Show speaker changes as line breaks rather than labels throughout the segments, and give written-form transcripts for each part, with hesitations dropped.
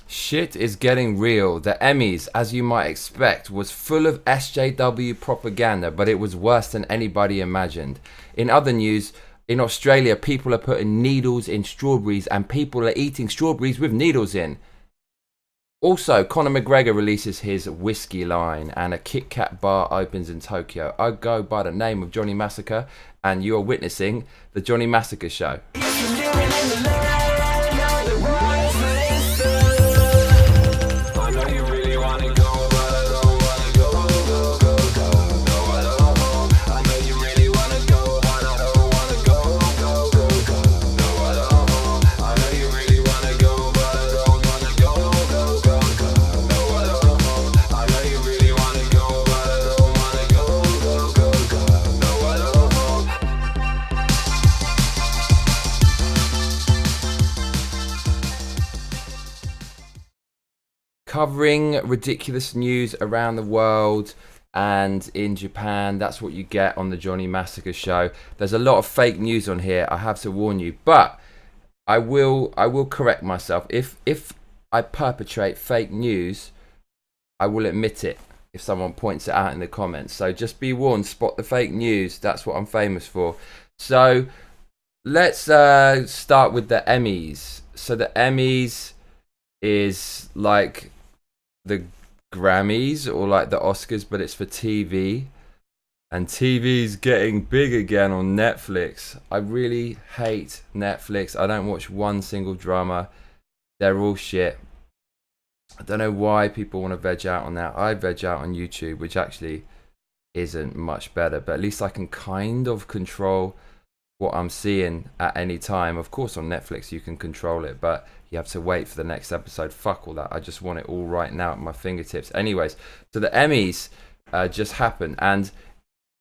Shit is getting real. The Emmys, as you might expect, was full of SJW propaganda, but it was worse than anybody imagined. In other news, in Australia, people are putting needles in strawberries and people are eating strawberries with needles in. Also, Conor McGregor releases his whiskey line and a KitKat bar opens in Tokyo. I go by the name of Johnny Massacre and you're witnessing the Johnny Massacre Show. Covering ridiculous news around the world and in Japan. That's what you get on the Johnny Massacre Show. There's a lot of fake news on here, I have to warn you, but I will correct myself. If I perpetrate fake news, I will admit it if someone points it out in the comments. So just be warned, spot the fake news. That's what I'm famous for. So let's start with the Emmys. So the Emmys is like the Grammys or like the Oscars, but it's for TV. And TV's getting big again on Netflix. I really hate Netflix. I don't watch one single drama. They're all shit. I don't know why people want to veg out on that. I veg out on YouTube, which actually isn't much better, but at least I can kind of control what I'm seeing at any time. Of course on Netflix you can control it, but you have to wait for the next episode. Fuck all that. I just want it all right now at my fingertips. Anyways, so the Emmys just happened and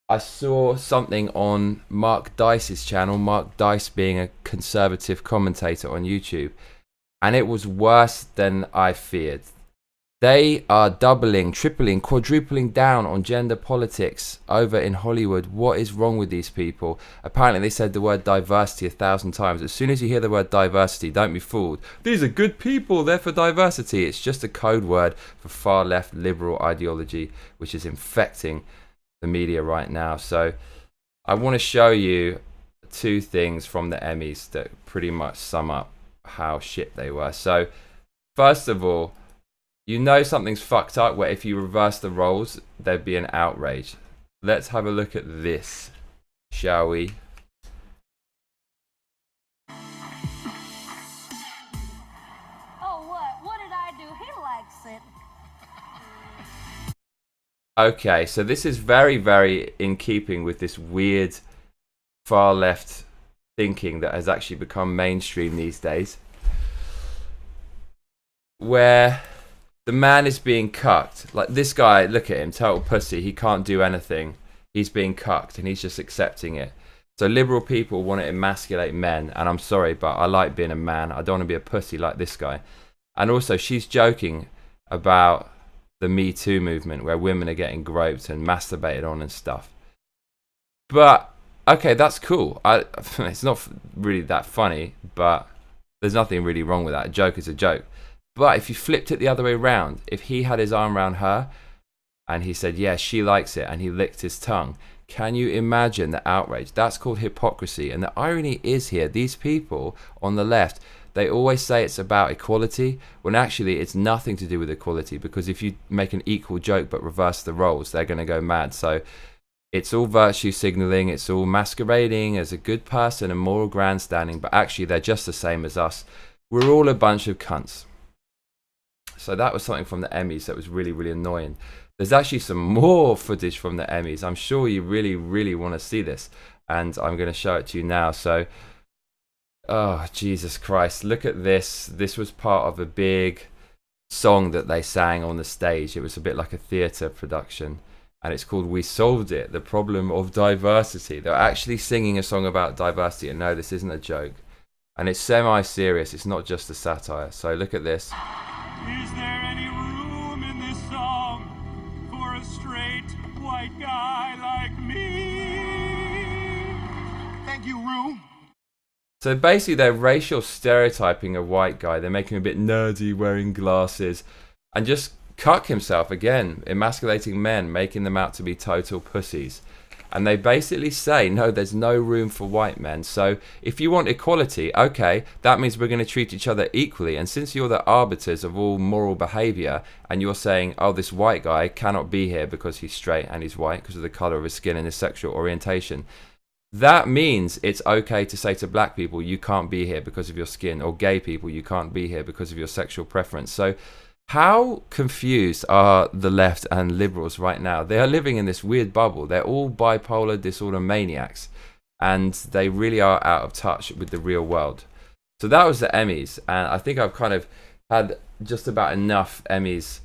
I saw something on Mark Dice's channel, Mark Dice being a conservative commentator on YouTube, and it was worse than I feared. They are doubling, tripling, quadrupling down on gender politics over in Hollywood. What is wrong with these people? Apparently they said the word diversity 1,000 times. As soon as you hear the word diversity, don't be fooled. These are good people, they're for diversity. It's just a code word for far left liberal ideology, which is infecting the media right now. So I want to show you two things from the Emmys that pretty much sum up how shit they were. So first of all, you know something's fucked up where if you reverse the roles, there'd be an outrage. Let's have a look at this, shall we?
Oh, what? What did I do? He likes it.
Okay, so this is very, very in keeping with this weird far left thinking that has actually become mainstream these days, where the man is being cucked. Like this guy, look at him, total pussy. He can't do anything. He's being cucked and he's just accepting it. So liberal people want to emasculate men, and I'm sorry, but I like being a man. I don't want to be a pussy like this guy. And also, she's joking about the Me Too movement where women are getting groped and masturbated on and stuff. But okay, that's cool. It's not really that funny, but there's nothing really wrong with that. A joke is a joke. But if you flipped it the other way around, if he had his arm around her and he said, yeah, she likes it, and he licked his tongue, can you imagine the outrage? That's called hypocrisy. And the irony is here, these people on the left, they always say it's about equality, when actually it's nothing to do with equality, because if you make an equal joke but reverse the roles, they're going to go mad. So it's all virtue signaling, it's all masquerading as a good person and moral grandstanding, but actually they're just the same as us. We're all a bunch of cunts. So that was something from the Emmys that was really, really annoying. There's actually some more footage from the Emmys. I'm sure you really, really want to see this, and I'm going to show it to you now. So, oh, Jesus Christ, look at this. This was part of a big song that they sang on the stage. It was a bit like a theatre production, and it's called We Solved It, the Problem of Diversity. They're actually singing a song about diversity, and no, this isn't a joke. And it's semi-serious. It's not just a satire. So look at this.
Is there any room in this song for a straight white guy like me? Thank you, room.
So basically, they're racial stereotyping a white guy. They're making him a bit nerdy, wearing glasses, and just Cuck himself again, emasculating men, making them out to be total pussies. And they basically say, no, there's no room for white men. So if you want equality, okay, that means we're going to treat each other equally. And since you're the arbiters of all moral behavior, and you're saying, oh, this white guy cannot be here because he's straight and he's white because of the color of his skin and his sexual orientation, that means it's okay to say to black people, you can't be here because of your skin, or gay people, you can't be here because of your sexual preference. So how confused are the left and liberals right now? They are living in this weird bubble. They're all bipolar disorder maniacs, and they really are out of touch with the real world. So that was the Emmys, and I think I've kind of had just about enough Emmys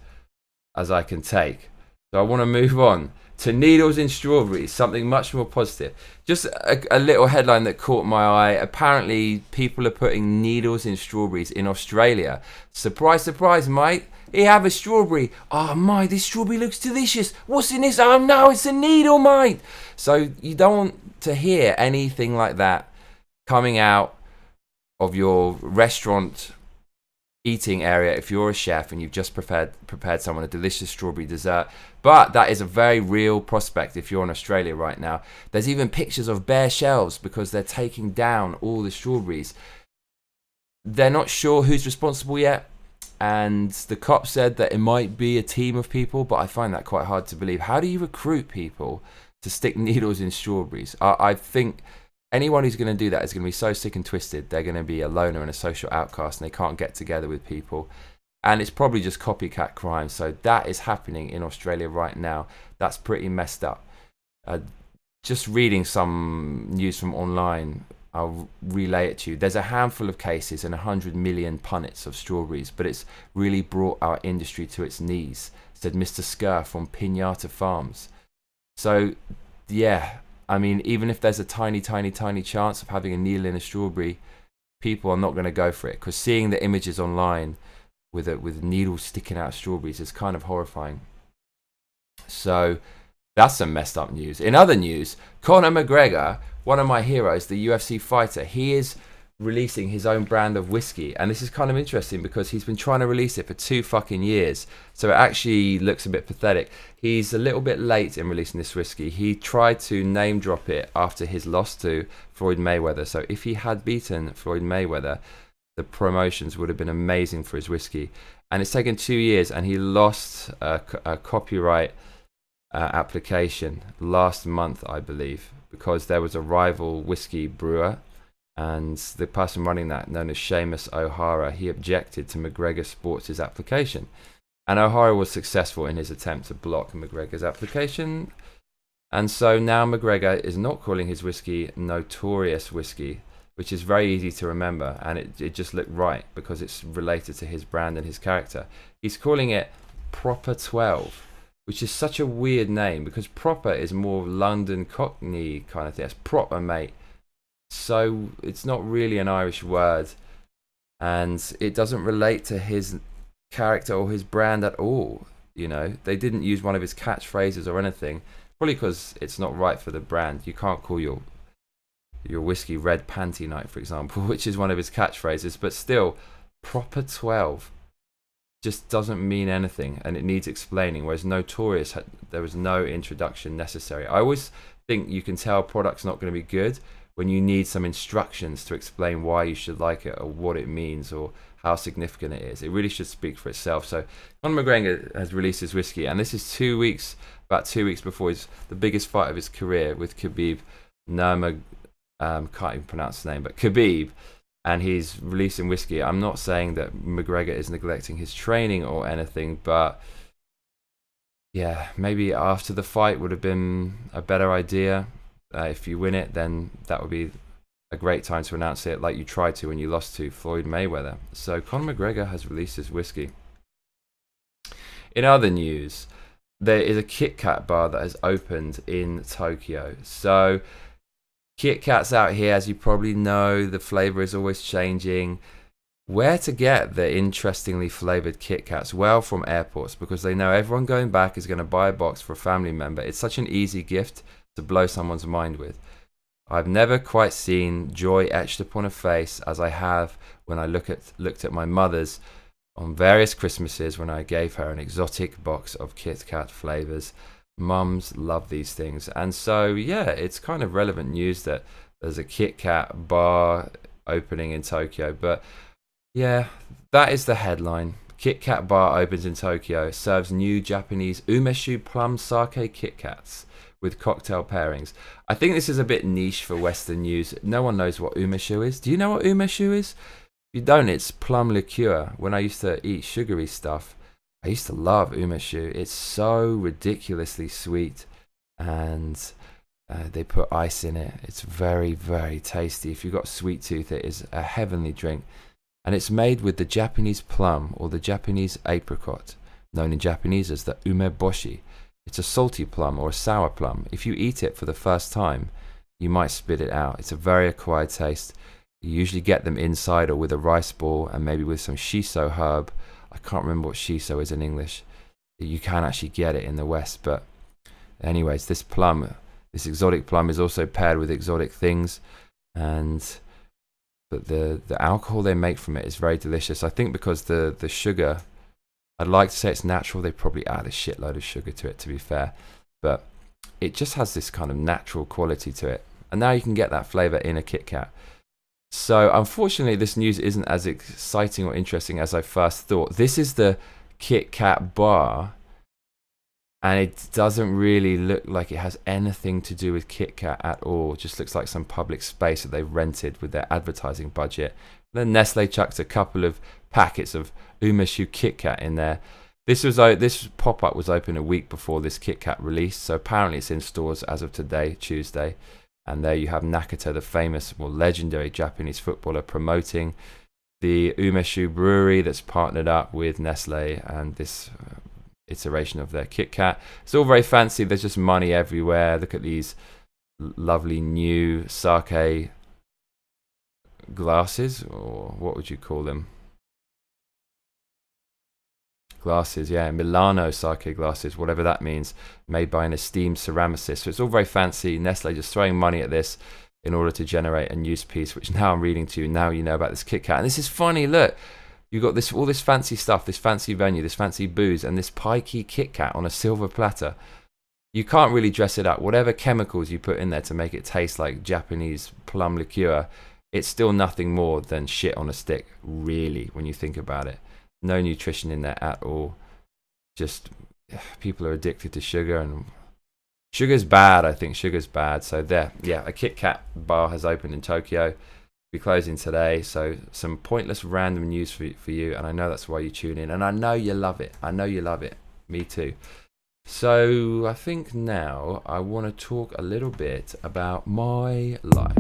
as I can take. So I want to move on to needles in strawberries, something much more positive. Just a little headline that caught my eye. Apparently, people are putting needles in strawberries in Australia. Surprise, surprise, mate. Here, have a strawberry. Oh, mate, this strawberry looks delicious. What's in this? Oh, no, it's a needle, mate. So you don't want to hear anything like that coming out of your restaurant eating area if you're a chef and you've just prepared someone a delicious strawberry dessert. But that is a very real prospect if you're in Australia right now. There's even pictures of bare shelves because they're taking down all the strawberries. They're not sure who's responsible yet, and the cops said that it might be a team of people, but I find that quite hard to believe. How do you recruit people to stick needles in strawberries? I think anyone who's going to do that is going to be so sick and twisted. They're going to be a loner and a social outcast, and they can't get together with people. And it's probably just copycat crime. So that is happening in Australia right now. That's pretty messed up. Just reading some news from online, I'll relay it to you. There's a handful of cases and 100 million punnets of strawberries, but it's really brought our industry to its knees, said Mr. Skur from Pinata Farms. So, yeah, I mean, even if there's a tiny, tiny, tiny chance of having a needle in a strawberry, people are not going to go for it, because seeing the images online with needles sticking out of strawberries is kind of horrifying. So that's some messed up news. In other news, Conor McGregor, one of my heroes, the UFC fighter, he is releasing his own brand of whiskey, and this is kind of interesting because he's been trying to release it for 2 fucking years, so it actually looks a bit pathetic. He's a little bit late in releasing this whiskey. He tried to name drop it after his loss to Floyd Mayweather, so if he had beaten Floyd Mayweather, the promotions would have been amazing for his whiskey. And it's taken 2 years, and he lost a copyright application last month, I believe, because there was a rival whiskey brewer, and the person running that, known as Seamus O'Hara, he objected to McGregor Sports' application. And O'Hara was successful in his attempt to block McGregor's application. And so now McGregor is not calling his whiskey Notorious Whiskey, which is very easy to remember, and it just looked right because it's related to his brand and his character. He's calling it Proper 12, which is such a weird name because proper is more London Cockney kind of thing. It's proper, mate. So it's not really an Irish word, and it doesn't relate to his character or his brand at all. You know, they didn't use one of his catchphrases or anything, probably because it's not right for the brand. You can't call your whiskey Red Panty Night, for example, which is one of his catchphrases, but still, Proper 12 just doesn't mean anything, and it needs explaining, whereas Notorious, there was no introduction necessary. I always think you can tell a product's not going to be good when you need some instructions to explain why you should like it or what it means or how significant it is. It really should speak for itself. So Conor McGregor has released his whiskey, and this is about 2 weeks before the biggest fight of his career with Khabib Nurmagomedov. Can't even pronounce his name, but Khabib, and he's releasing whiskey. I'm not saying that McGregor is neglecting his training or anything, but yeah, maybe after the fight would have been a better idea. If you win it, then that would be a great time to announce it, like you tried to when you lost to Floyd Mayweather. So Conor McGregor has released his whiskey. In other news, there is a KitKat bar that has opened in Tokyo. So KitKat's out here, as you probably know. The flavour is always changing. Where to get the interestingly flavoured KitKats? Well, from airports, because they know everyone going back is going to buy a box for a family member. It's such an easy gift to blow someone's mind with. I've never quite seen joy etched upon a face as I have when I looked at my mother's on various Christmases when I gave her an exotic box of KitKat flavors. Mums love these things. And so, yeah, it's kind of relevant news that there's a KitKat bar opening in Tokyo. But yeah, that is the headline. KitKat bar opens in Tokyo, serves new Japanese umeshu plum sake KitKats with cocktail pairings. I think this is a bit niche for Western news. No one knows what umeshu is. Do you know what umeshu is? If you don't, it's plum liqueur. When I used to eat sugary stuff, I used to love umeshu. It's so ridiculously sweet, and they put ice in it. It's very, very tasty. If you've got a sweet tooth, it is a heavenly drink. And it's made with the Japanese plum or the Japanese apricot, known in Japanese as the umeboshi. It's a salty plum or a sour plum. If you eat it for the first time, you might spit it out. It's a very acquired taste. You usually get them inside or with a rice ball and maybe with some shiso herb. I can't remember what shiso is in English. You can actually get it in the West. But anyways, this exotic plum is also paired with exotic things. But the alcohol they make from it is very delicious. I think because the sugar, I'd like to say it's natural. They probably add a shitload of sugar to it, to be fair. But it just has this kind of natural quality to it. And now you can get that flavor in a KitKat. So unfortunately, this news isn't as exciting or interesting as I first thought. This is the KitKat bar, and it doesn't really look like it has anything to do with KitKat at all. It just looks like some public space that they've rented with their advertising budget. Then Nestle chucks a couple of packets of umeshu KitKat in there. This pop-up was open a week before this KitKat release, so apparently it's in stores as of today, Tuesday. And there you have Nakata, the famous or legendary Japanese footballer, promoting the umeshu brewery that's partnered up with Nestle and this iteration of their KitKat. It's all very fancy. There's just money everywhere. Look at these lovely new sake glasses, or what would you call them? Glasses, yeah, Milano sake glasses, whatever that means, made by an esteemed ceramicist. So it's all very fancy. Nestle just throwing money at this in order to generate a news piece, which now I'm reading to you. Now you know about this KitKat. And this is funny, look. You got all this fancy stuff, this fancy venue, this fancy booze, and this pikey KitKat on a silver platter. You can't really dress it up. Whatever chemicals you put in there to make it taste like Japanese plum liqueur, it's still nothing more than shit on a stick, really, when you think about it. No nutrition in there at all. Just people are addicted to sugar, and sugar's bad. I think sugar's bad. So there, yeah, a KitKat bar has opened in Tokyo. Be closing today. So some pointless random news for you, and I know that's why you tune in, and I know you love it. I know you love it. Me too. So I think now I want to talk a little bit about my life.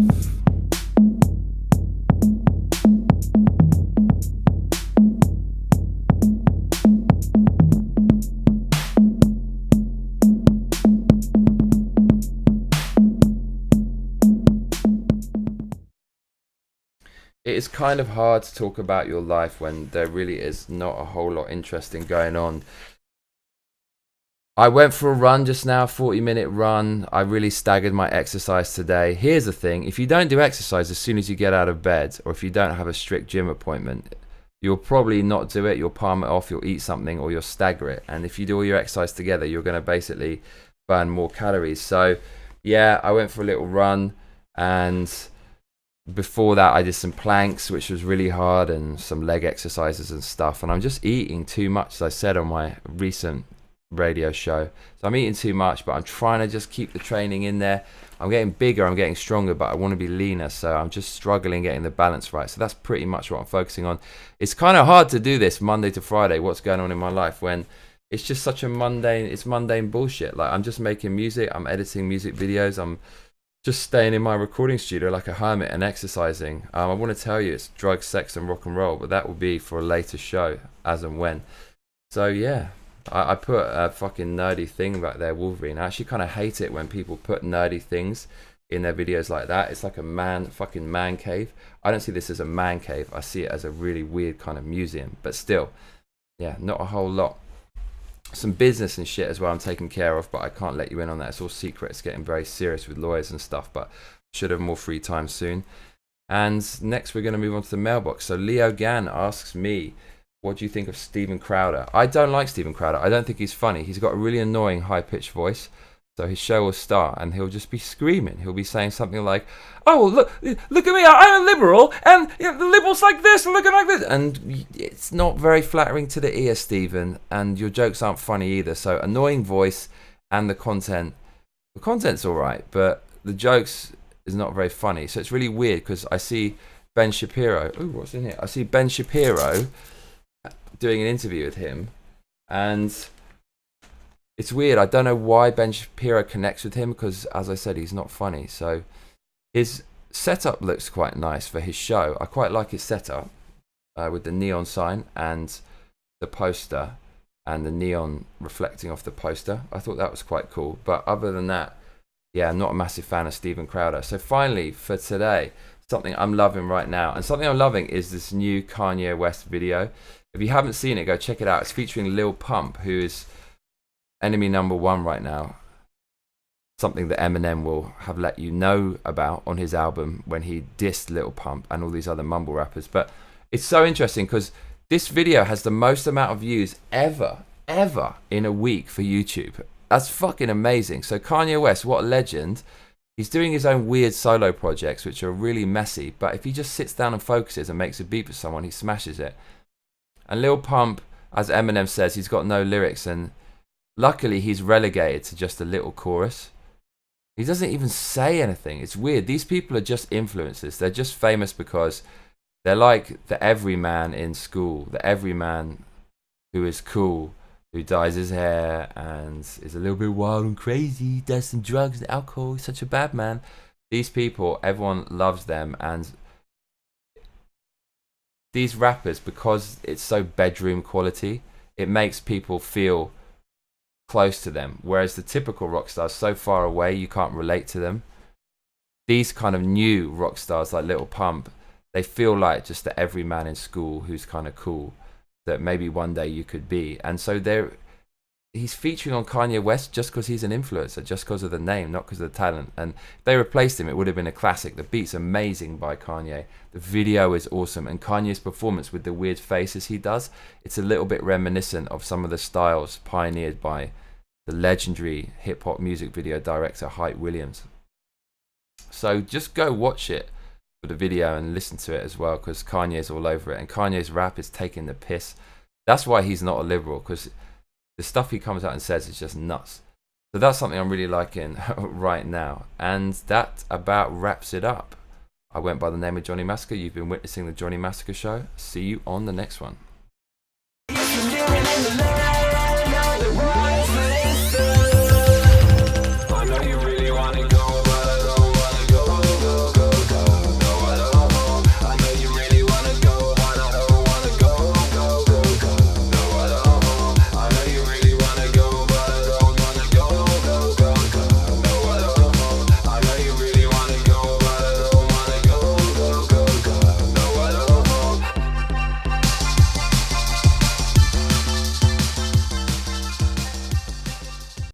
It is kind of hard to talk about your life when there really is not a whole lot interesting going on. I went for a run just now, 40-minute run. I really staggered my exercise today. Here's the thing. If you don't do exercise as soon as you get out of bed, or if you don't have a strict gym appointment, you'll probably not do it. You'll palm it off, you'll eat something, or you'll stagger it. And if you do all your exercise together, you're going to basically burn more calories. So, yeah, I went for a little run, and before that I did some planks, which was really hard, and some leg exercises and stuff. And I'm just eating too much, as I said on my recent radio show. So I'm eating too much, but I'm trying to just keep the training in there. I'm getting bigger, I'm getting stronger, but I want to be leaner, so I'm just struggling getting the balance right. So that's pretty much what I'm focusing on. It's kind of hard to do this Monday to Friday, what's going on in my life, when it's just such a mundane bullshit. Like, I'm just making music, I'm editing music videos, I'm just staying in my recording studio like a hermit and exercising. I want to tell you it's drugs, sex and rock and roll, but that will be for a later show, as and when. So yeah, I put a fucking nerdy thing back there, Wolverine. I actually kind of hate it when people put nerdy things in their videos like that. It's like a fucking man cave. I don't see this as a man cave. I see it as a really weird kind of museum. But still, yeah, not a whole lot. Some business and shit as well I'm taking care of, but I can't let you in on that. It's all secret. It's getting very serious with lawyers and stuff. But should have more free time soon. And next we're going to move on to the mailbox. So Leo Gann asks me, what do you think of Steven Crowder? I don't like Steven Crowder. I don't think he's funny. He's got a really annoying high-pitched voice. So his show will start and he'll just be screaming. He'll be saying something like, oh, look at me, I'm a liberal, and the liberals like this and looking like this. And it's not very flattering to the ear, Stephen, and your jokes aren't funny either. So annoying voice and the content's all right, but the jokes is not very funny. So it's really weird because I see Ben Shapiro. Ooh, what's in here? I see Ben Shapiro doing an interview with him, and it's weird. I don't know why Ben Shapiro connects with him because, as I said, he's not funny. So his setup looks quite nice for his show. I quite like his setup with the neon sign and the poster and the neon reflecting off the poster. I thought that was quite cool. But other than that, yeah, I'm not a massive fan of Steven Crowder. So finally, for today, something I'm loving right now. And something I'm loving is this new Kanye West video. If you haven't seen it, go check it out. It's featuring Lil Pump, who is enemy number one right now. Something that Eminem will have let you know about on his album when he dissed Lil Pump and all these other mumble rappers. But it's so interesting because this video has the most amount of views ever in a week for YouTube. That's fucking amazing. So Kanye West, what a legend. He's doing his own weird solo projects, which are really messy. But if he just sits down and focuses and makes a beat for someone, he smashes it. And Lil Pump, as Eminem says, he's got no lyrics, and luckily he's relegated to just a little chorus. He doesn't even say anything. It's weird. These people are just influencers. They're just famous because they're like the everyman in school, the everyman who is cool, who dyes his hair and is a little bit wild and crazy, does some drugs and alcohol. He's such a bad man. These people, everyone loves them, and these rappers, because it's so bedroom quality, it makes people feel close to them, whereas the typical rock stars so far away you can't relate to them. These kind of new rock stars like Lil Pump, they feel like just the everyman in school who's kind of cool that maybe one day you could be. And so he's featuring on Kanye West just because he's an influencer, just because of the name, not because of the talent. And if they replaced him, it would have been a classic. The beat's amazing by Kanye, the video is awesome, and Kanye's performance with the weird faces he does, it's a little bit reminiscent of some of the styles pioneered by the legendary hip-hop music video director Hype Williams. So just go watch it for the video and listen to it as well, because Kanye's all over it, and Kanye's rap is taking the piss. That's why he's not a liberal, because the stuff he comes out and says is just nuts. So that's something I'm really liking right now. And that about wraps it up. I went by the name of Johnny Massacre. You've been witnessing the Johnny Massacre Show. See you on the next one.